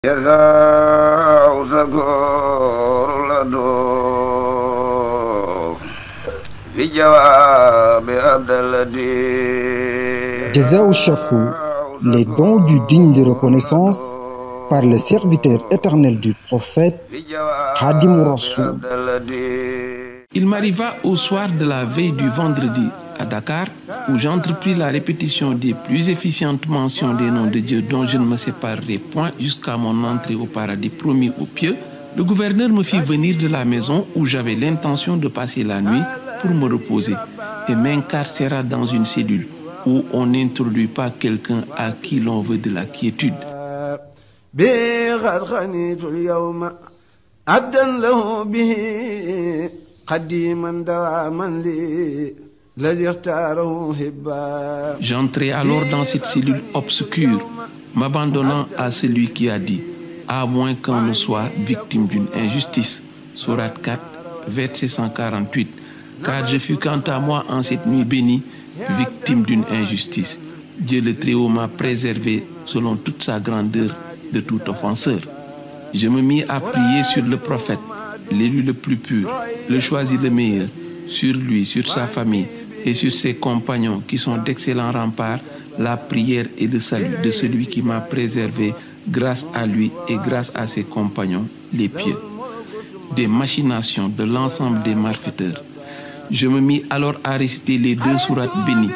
Je Jazaou Chakou, les dons du digne de reconnaissance par le serviteur éternel du prophète Khadim Rassoul. Il m'arriva au soir de la veille du vendredi à Dakar, où j'entrepris la répétition des plus efficientes mentions des noms de Dieu dont je ne me séparerai point jusqu'à mon entrée au paradis promis aux pieux. Le gouverneur me fit venir de la maison où j'avais l'intention de passer la nuit pour me reposer et m'incarcéra dans une cellule où on n'introduit pas quelqu'un à qui l'on veut de la quiétude. J'entrai alors dans cette cellule obscure, m'abandonnant à celui qui a dit « À moins qu'on ne soit victime d'une injustice » Sourate 4, verset 148. Car je fus quant à moi en cette nuit bénie, victime d'une injustice. Dieu le Très-Haut m'a préservé selon toute sa grandeur de tout offenseur. Je me mis à prier sur le prophète, l'élu le plus pur, le choisi le meilleur, sur lui, sur sa famille et sur ses compagnons qui sont d'excellents remparts, la prière et le salut de celui qui m'a préservé grâce à lui et grâce à ses compagnons, les pieux, des machinations de l'ensemble des malfaiteurs. Je me mis alors à réciter les deux sourates bénies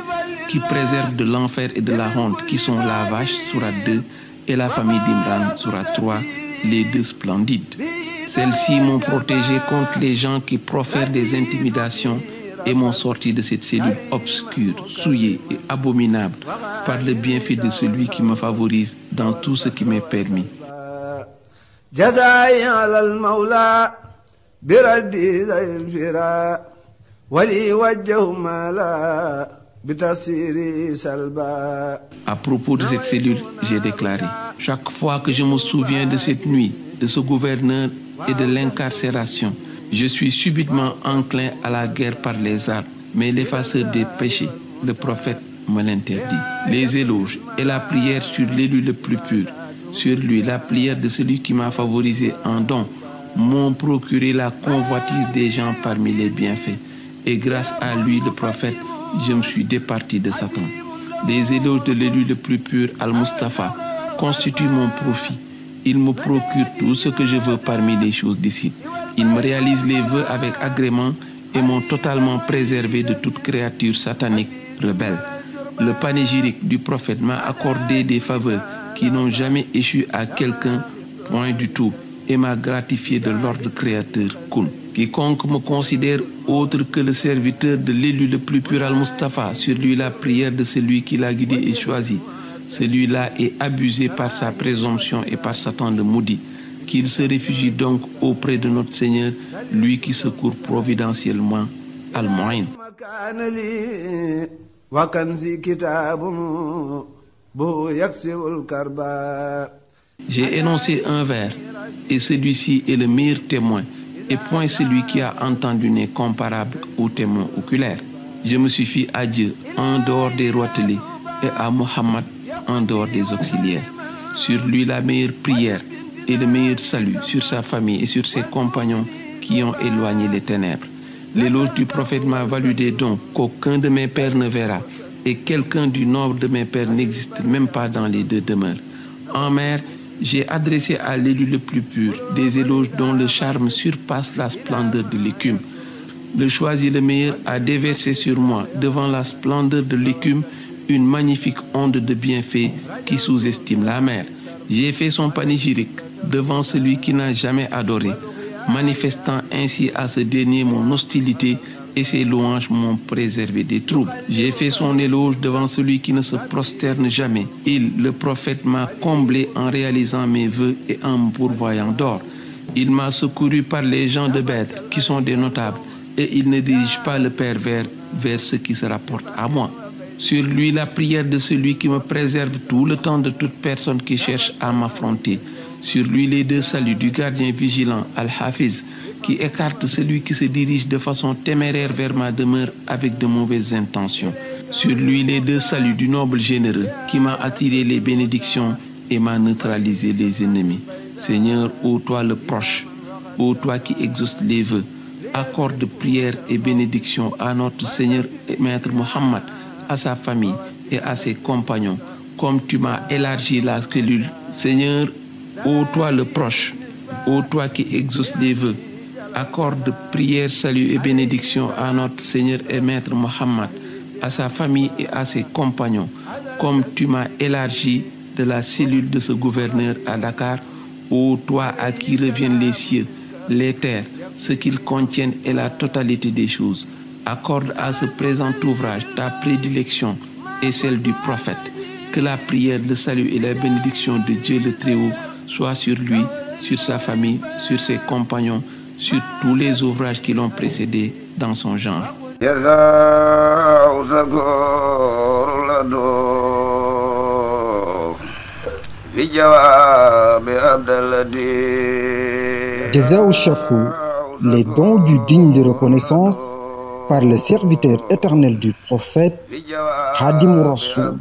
qui préservent de l'enfer et de la honte, qui sont la vache, sourate 2, et la famille d'Imran, sourate 3, les deux splendides. Celles-ci m'ont protégé contre les gens qui profèrent des intimidations et m'ont sorti de cette cellule obscure, souillée et abominable par le bienfait de celui qui me favorise dans tout ce qui m'est permis. À propos de cette cellule, j'ai déclaré: chaque fois que je me souviens de cette nuit, de ce gouverneur et de l'incarcération, je suis subitement enclin à la guerre par les armes, mais l'effaceur des péchés, le prophète, me l'interdit. Les éloges et la prière sur l'élu le plus pur, sur lui la prière de celui qui m'a favorisé en don, m'ont procuré la convoitise des gens parmi les bienfaits. Et grâce à lui, le prophète, je me suis départi de Satan. Les éloges de l'élu le plus pur, Al-Mustafa, constituent mon profit. Il me procure tout ce que je veux parmi les choses d'ici. Il me réalise les vœux avec agrément et m'ont totalement préservé de toute créature satanique rebelle. Le panégyrique du prophète m'a accordé des faveurs qui n'ont jamais échu à quelqu'un, point du tout, et m'a gratifié de l'ordre créateur Kun. Quiconque me considère autre que le serviteur de l'élu le plus pur Al-Mustafa, sur lui la prière de celui qui l'a guidé et choisi, celui-là est abusé par sa présomption et par Satan le maudit. Qu'il se réfugie donc auprès de notre Seigneur, lui qui secourt providentiellement Al-Mu'in. J'ai énoncé un vers, et celui-ci est le meilleur témoin, et point celui qui a entendu n'est comparable au témoin oculaire. Je me suffis à Dieu en dehors des roitelets et à Mohammed en dehors des auxiliaires. Sur lui la meilleure prière et le meilleur salut, sur sa famille et sur ses compagnons qui ont éloigné les ténèbres. L'éloge du prophète m'a validé donc qu'aucun de mes pères ne verra, et quelqu'un du nombre de mes pères n'existe même pas dans les deux demeures. En mer, j'ai adressé à l'élu le plus pur des éloges dont le charme surpasse la splendeur de l'écume. Le choisi le meilleur a déversé sur moi, devant la splendeur de l'écume, une magnifique onde de bienfaits qui sous-estime la mer. J'ai fait son panégyrique devant celui qui n'a jamais adoré, manifestant ainsi à ce dernier mon hostilité, et ses louanges m'ont préservé des troubles. J'ai fait son éloge devant celui qui ne se prosterne jamais. Il, le prophète, m'a comblé en réalisant mes vœux et en me pourvoyant d'or. Il m'a secouru par les gens de Bèdre, qui sont des notables, et il ne dirige pas le pervers vers ce qui se rapporte à moi. Sur lui la prière de celui qui me préserve tout le temps de toute personne qui cherche à m'affronter. Sur lui les deux saluts du gardien vigilant, Al-Hafiz, qui écarte celui qui se dirige de façon téméraire vers ma demeure avec de mauvaises intentions. Sur lui les deux saluts du noble généreux, qui m'a attiré les bénédictions et m'a neutralisé les ennemis. Seigneur, ô toi le proche, ô toi qui exauces les vœux, accorde prière et bénédiction à notre Seigneur et Maître Mohammed, à sa famille et à ses compagnons, comme tu m'as élargi la cellule. Seigneur, ô toi le proche, ô toi qui exauces les vœux, accorde prière, salut et bénédiction à notre Seigneur et Maître Mohammed, à sa famille et à ses compagnons, comme tu m'as élargi de la cellule de ce gouverneur à Dakar, ô toi à qui reviennent les cieux, les terres, ce qu'ils contiennent et la totalité des choses. Accorde à ce présent ouvrage ta prédilection et celle du prophète. Que la prière, le salut et la bénédiction de Dieu le Très-Haut soient sur lui, sur sa famille, sur ses compagnons, sur tous les ouvrages qui l'ont précédé dans son genre. Jazaou Shakour, les dons du digne de reconnaissance par le serviteur éternel du prophète Khadim Rassoul.